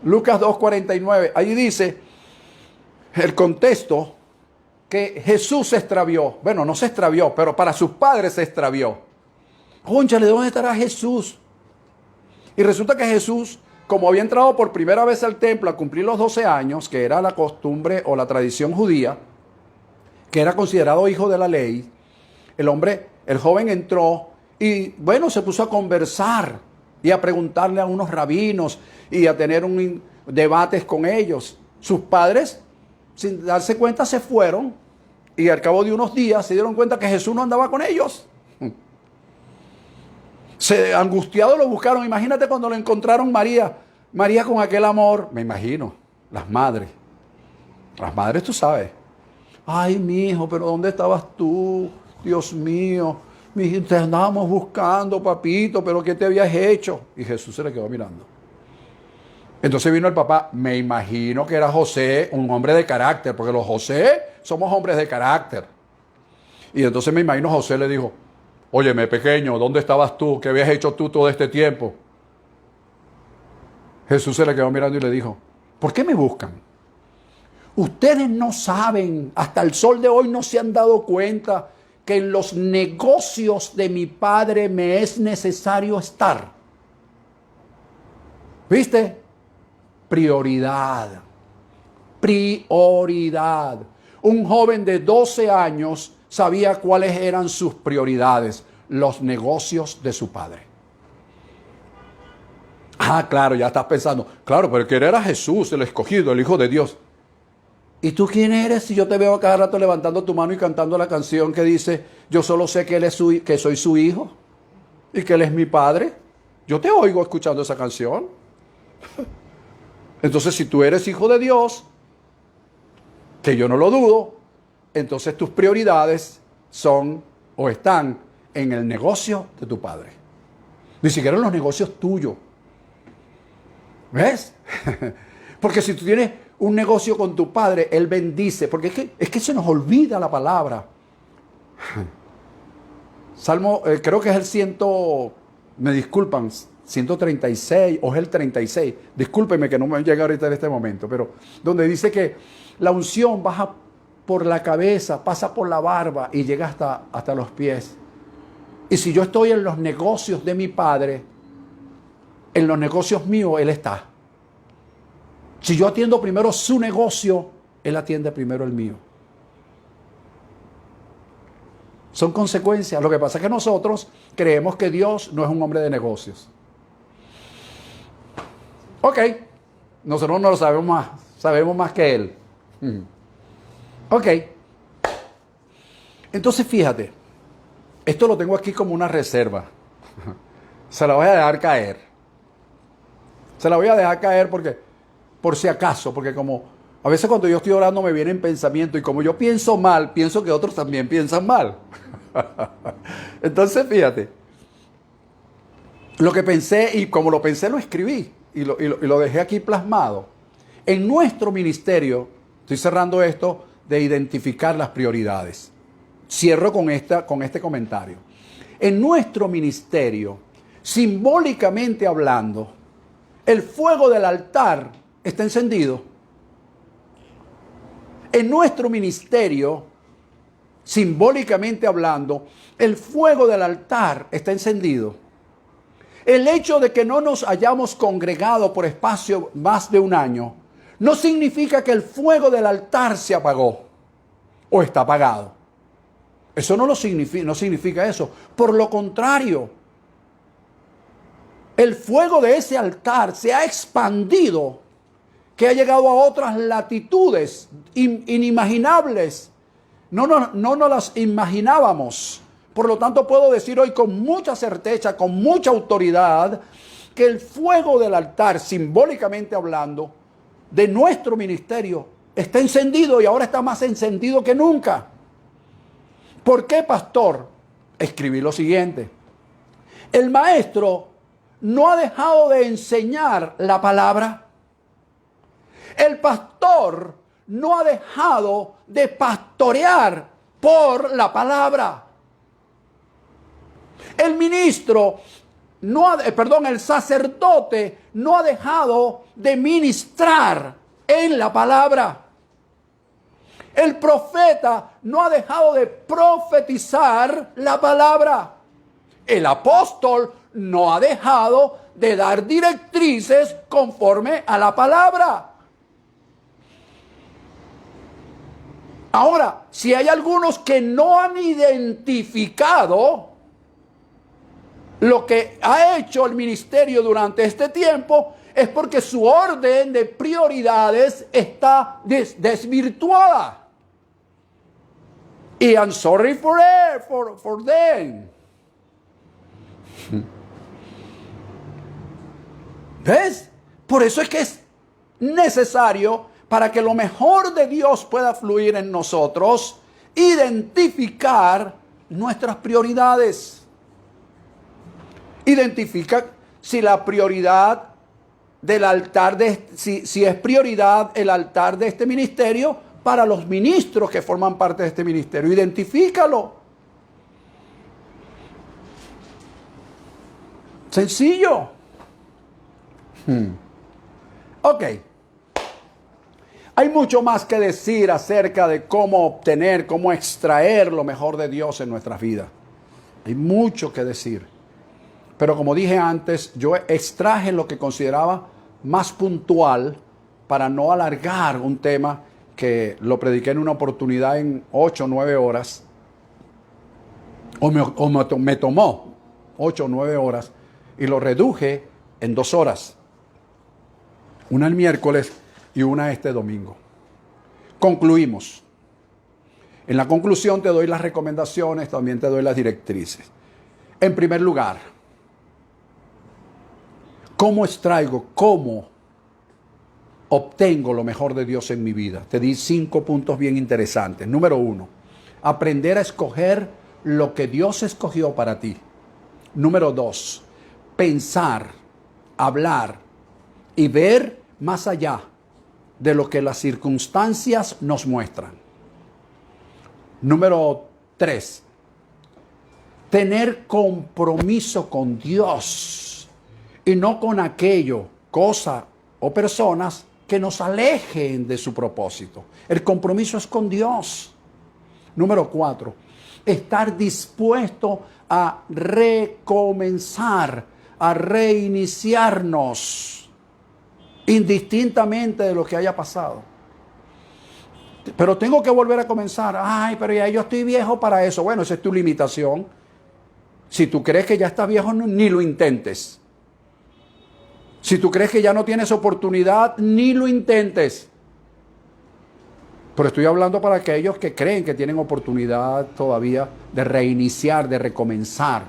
Lucas 2, 49, allí dice el contexto que Jesús se extravió. Bueno, no se extravió, pero para sus padres se extravió. Cónchale, ¿dónde estará Jesús? Y resulta que Jesús, como había entrado por primera vez al templo a cumplir los 12 años, que era la costumbre o la tradición judía, que era considerado hijo de la ley, el joven entró y bueno, se puso a conversar y a preguntarle a unos rabinos y a tener debates con ellos. Sus padres, sin darse cuenta, se fueron y al cabo de unos días se dieron cuenta que Jesús no andaba con ellos. Angustiados lo buscaron. Imagínate cuando lo encontraron María con aquel amor. Me imagino, las madres, tú sabes. Ay, mi hijo, pero ¿dónde estabas tú? Dios mío, te andábamos buscando, papito, pero ¿qué te habías hecho? Y Jesús se le quedó mirando. Entonces vino el papá. Me imagino que era José, un hombre de carácter, porque los José somos hombres de carácter. Y entonces me imagino José le dijo, óyeme, pequeño, ¿dónde estabas tú? ¿Qué habías hecho tú todo este tiempo? Jesús se le quedó mirando y le dijo, ¿por qué me buscan? Ustedes no saben, hasta el sol de hoy no se han dado cuenta que en los negocios de mi Padre me es necesario estar. ¿Viste? Prioridad. Un joven de 12 años sabía cuáles eran sus prioridades, los negocios de su padre. Ah, claro, ya estás pensando, claro, pero ¿quién era Jesús, el escogido, el Hijo de Dios? ¿Y tú quién eres? Si yo te veo cada rato levantando tu mano y cantando la canción que dice, yo solo sé que soy su hijo y que Él es mi padre. Yo te oigo escuchando esa canción. Entonces, si tú eres hijo de Dios, que yo no lo dudo, entonces tus prioridades son o están en el negocio de tu padre. Ni siquiera en los negocios tuyos. ¿Ves? Porque si tú tienes un negocio con tu padre, Él bendice. Porque es que se nos olvida la palabra. Salmo, creo que es el 100, me disculpan, 136 o es el 36. Discúlpenme que no me llega ahorita en este momento, pero donde dice que la unción baja por la cabeza, pasa por la barba y llega hasta los pies. Y si yo estoy en los negocios de mi Padre, en los negocios míos Él está. Si yo atiendo primero su negocio, Él atiende primero el mío. Son consecuencias. Lo que pasa es que nosotros creemos que Dios no es un hombre de negocios. Ok, nosotros no lo sabemos más que Él. Ok. Entonces fíjate, esto lo tengo aquí como una reserva. Se la voy a dejar caer. Se la voy a dejar caer porque, por si acaso, porque como a veces cuando yo estoy orando me vienen pensamientos y como yo pienso mal, pienso que otros también piensan mal. Entonces fíjate, lo que pensé y como lo pensé lo escribí y lo dejé aquí plasmado. En nuestro ministerio, estoy cerrando esto de identificar las prioridades. Cierro con este comentario. En nuestro ministerio, simbólicamente hablando, el fuego del altar está encendido. En nuestro ministerio, simbólicamente hablando, el fuego del altar está encendido. El hecho de que no nos hayamos congregado por espacio más de un año no significa que el fuego del altar se apagó o está apagado. Eso no significa eso. Por lo contrario, el fuego de ese altar se ha expandido, que ha llegado a otras latitudes inimaginables. No nos las imaginábamos. Por lo tanto, puedo decir hoy con mucha certeza, con mucha autoridad, que el fuego del altar, simbólicamente hablando, de nuestro ministerio, está encendido y ahora está más encendido que nunca. ¿Por qué, pastor? Escribí lo siguiente. El maestro no ha dejado de enseñar la palabra. El pastor no ha dejado de pastorear por la palabra. El ministro, el sacerdote no ha dejado de ministrar en la palabra. El profeta no ha dejado de profetizar la palabra. El apóstol no ha dejado de dar directrices conforme a la palabra. Ahora, si hay algunos que no han identificado lo que ha hecho el ministerio durante este tiempo, es porque su orden de prioridades está desvirtuada. Y I'm sorry for them. ¿Ves? Por eso es que es necesario, para que lo mejor de Dios pueda fluir en nosotros, identificar nuestras prioridades. Identifica si la prioridad del altar, si es prioridad el altar de este ministerio para los ministros que forman parte de este ministerio. Identifícalo. Sencillo. Ok. Hay mucho más que decir acerca de cómo obtener, cómo extraer lo mejor de Dios en nuestras vidas. Hay mucho que decir. Pero como dije antes, yo extraje lo que consideraba más puntual para no alargar un tema que lo prediqué en una oportunidad en 8 o 9 horas. Me tomó 8 o 9 horas y lo reduje en 2 horas. Una el miércoles y una este domingo. Concluimos. En la conclusión te doy las recomendaciones, también te doy las directrices. En primer lugar, ¿cómo obtengo lo mejor de Dios en mi vida? Te di 5 puntos bien interesantes. Número 1, aprender a escoger lo que Dios escogió para ti. Número 2, pensar, hablar y ver más allá de lo que las circunstancias nos muestran. Número 3, tener compromiso con Dios y no con aquello, cosa o personas que nos alejen de su propósito. El compromiso es con Dios. Número 4, estar dispuesto a recomenzar, a reiniciarnos, indistintamente de lo que haya pasado. Pero tengo que volver a comenzar. Ay, pero ya yo estoy viejo para eso. Bueno, esa es tu limitación. Si tú crees que ya estás viejo, ni lo intentes. Si tú crees que ya no tienes oportunidad, ni lo intentes. Pero estoy hablando para aquellos que creen que tienen oportunidad todavía de reiniciar, de recomenzar.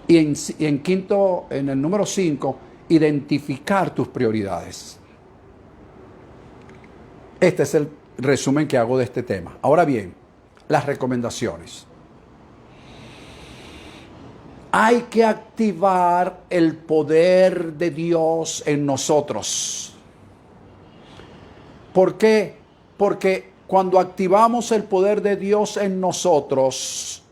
Y en el número 5, identificar tus prioridades. Este es el resumen que hago de este tema. Ahora bien, las recomendaciones. Hay que activar el poder de Dios en nosotros. ¿Por qué? Porque cuando activamos el poder de Dios en nosotros,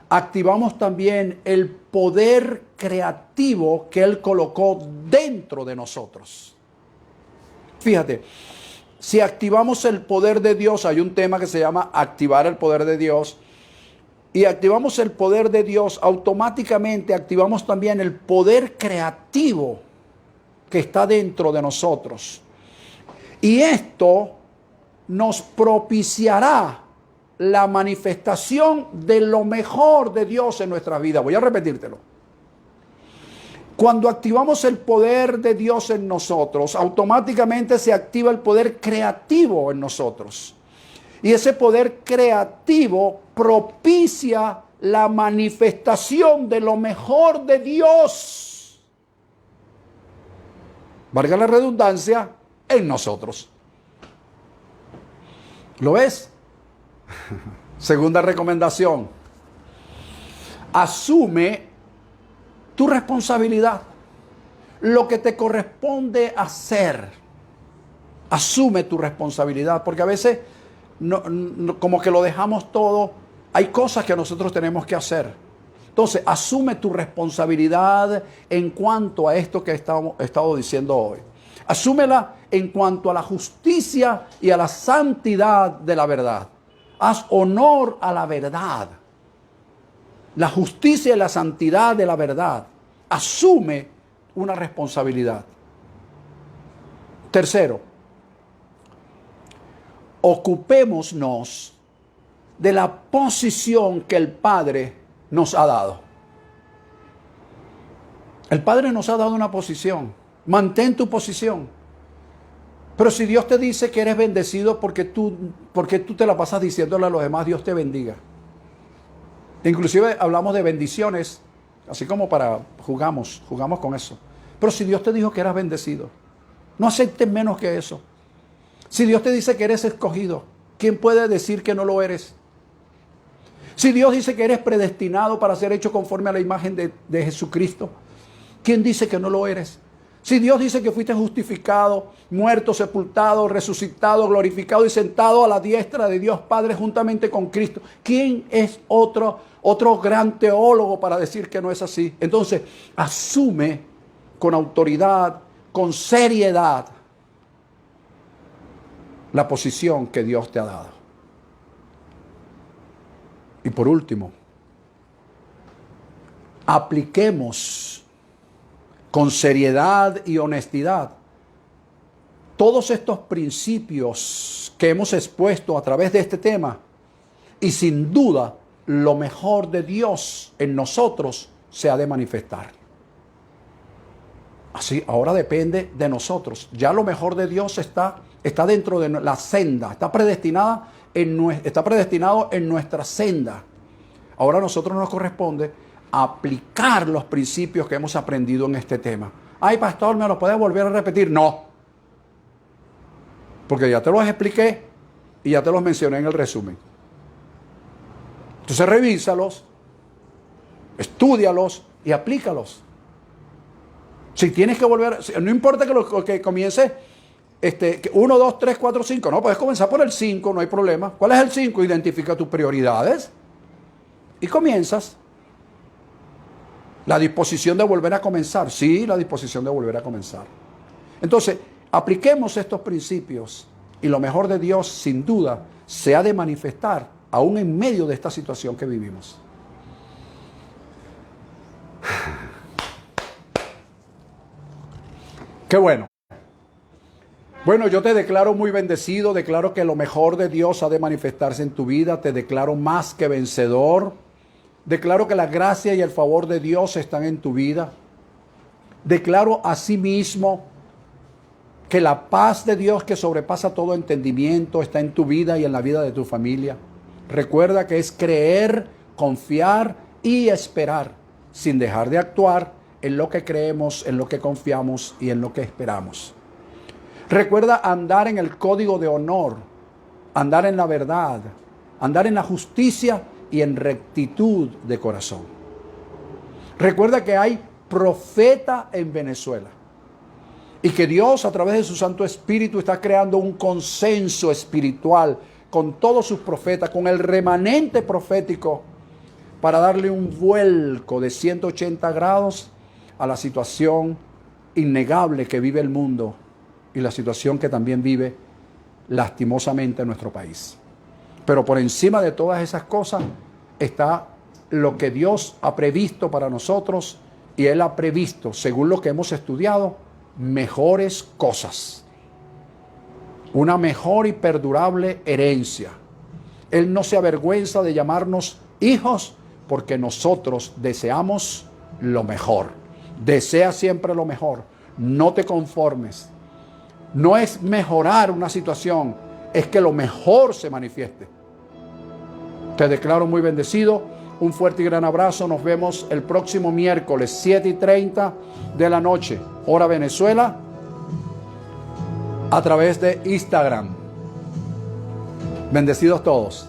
activamos también el poder creativo que Él colocó dentro de nosotros. Fíjate, si activamos el poder de Dios, hay un tema que se llama activar el poder de Dios, y activamos el poder de Dios, automáticamente activamos también el poder creativo que está dentro de nosotros. Y esto nos propiciará la manifestación de lo mejor de Dios en nuestra vida. Voy a repetírtelo. Cuando activamos el poder de Dios en nosotros, automáticamente se activa el poder creativo en nosotros. Y ese poder creativo propicia la manifestación de lo mejor de Dios. Valga la redundancia, en nosotros. ¿Lo ves? Segunda recomendación. Asume tu responsabilidad. Lo que te corresponde hacer. Asume tu responsabilidad. Porque a veces como que lo dejamos todo. Hay cosas que nosotros tenemos que hacer. Entonces, asume tu responsabilidad en cuanto a esto que he estado diciendo hoy. Asúmela en cuanto a la justicia y a la santidad de la verdad. Haz honor a la verdad. La justicia y la santidad de la verdad. Asume una responsabilidad. Tercero, ocupémonos de la posición que el Padre nos ha dado. El Padre nos ha dado una posición. Mantén tu posición. Pero si Dios te dice que eres bendecido, porque tú te la pasas diciéndole a los demás, Dios te bendiga. Inclusive hablamos de bendiciones, así como jugamos con eso. Pero si Dios te dijo que eras bendecido, no aceptes menos que eso. Si Dios te dice que eres escogido, ¿quién puede decir que no lo eres? Si Dios dice que eres predestinado para ser hecho conforme a la imagen de Jesucristo, ¿quién dice que no lo eres? Si Dios dice que fuiste justificado, muerto, sepultado, resucitado, glorificado y sentado a la diestra de Dios Padre juntamente con Cristo, ¿quién es otro gran teólogo para decir que no es así? Entonces, asume con autoridad, con seriedad, la posición que Dios te ha dado. Y por último, apliquemos con seriedad y honestidad todos estos principios que hemos expuesto a través de este tema, y sin duda lo mejor de Dios en nosotros se ha de manifestar. Así, ahora depende de nosotros. Ya lo mejor de Dios está dentro de la senda, está predestinado en nuestra senda. Ahora a nosotros nos corresponde aplicar los principios que hemos aprendido en este tema. Ay, pastor, ¿me lo puedes volver a repetir? No. Porque ya te los expliqué y ya te los mencioné en el resumen. Entonces revísalos, estúdialos y aplícalos. Si tienes que volver, no importa que comience 1, 2, 3, 4, 5. No, puedes comenzar por el 5, no hay problema. ¿Cuál es el 5? Identifica tus prioridades. Y comienzas. La disposición de volver a comenzar. Sí, la disposición de volver a comenzar. Entonces, apliquemos estos principios y lo mejor de Dios, sin duda, se ha de manifestar aún en medio de esta situación que vivimos. Qué bueno. Bueno, yo te declaro muy bendecido, declaro que lo mejor de Dios ha de manifestarse en tu vida, te declaro más que vencedor, declaro que la gracia y el favor de Dios están en tu vida, declaro asimismo que la paz de Dios que sobrepasa todo entendimiento está en tu vida y en la vida de tu familia. Recuerda que es creer, confiar y esperar, sin dejar de actuar en lo que creemos, en lo que confiamos y en lo que esperamos. Recuerda andar en el código de honor, andar en la verdad, andar en la justicia y en rectitud de corazón. Recuerda que hay profeta en Venezuela y que Dios a través de su Santo Espíritu está creando un consenso espiritual con todos sus profetas, con el remanente profético, para darle un vuelco de 180 grados a la situación innegable que vive el mundo y la situación que también vive lastimosamente nuestro país. Pero por encima de todas esas cosas está lo que Dios ha previsto para nosotros, y Él ha previsto, según lo que hemos estudiado, mejores cosas. Una mejor y perdurable herencia. Él no se avergüenza de llamarnos hijos porque nosotros deseamos lo mejor. Desea siempre lo mejor. No te conformes. No es mejorar una situación, es que lo mejor se manifieste. Te declaro muy bendecido. Un fuerte y gran abrazo. Nos vemos el próximo miércoles, 7:30 de la noche, hora Venezuela, a través de Instagram. Bendecidos todos.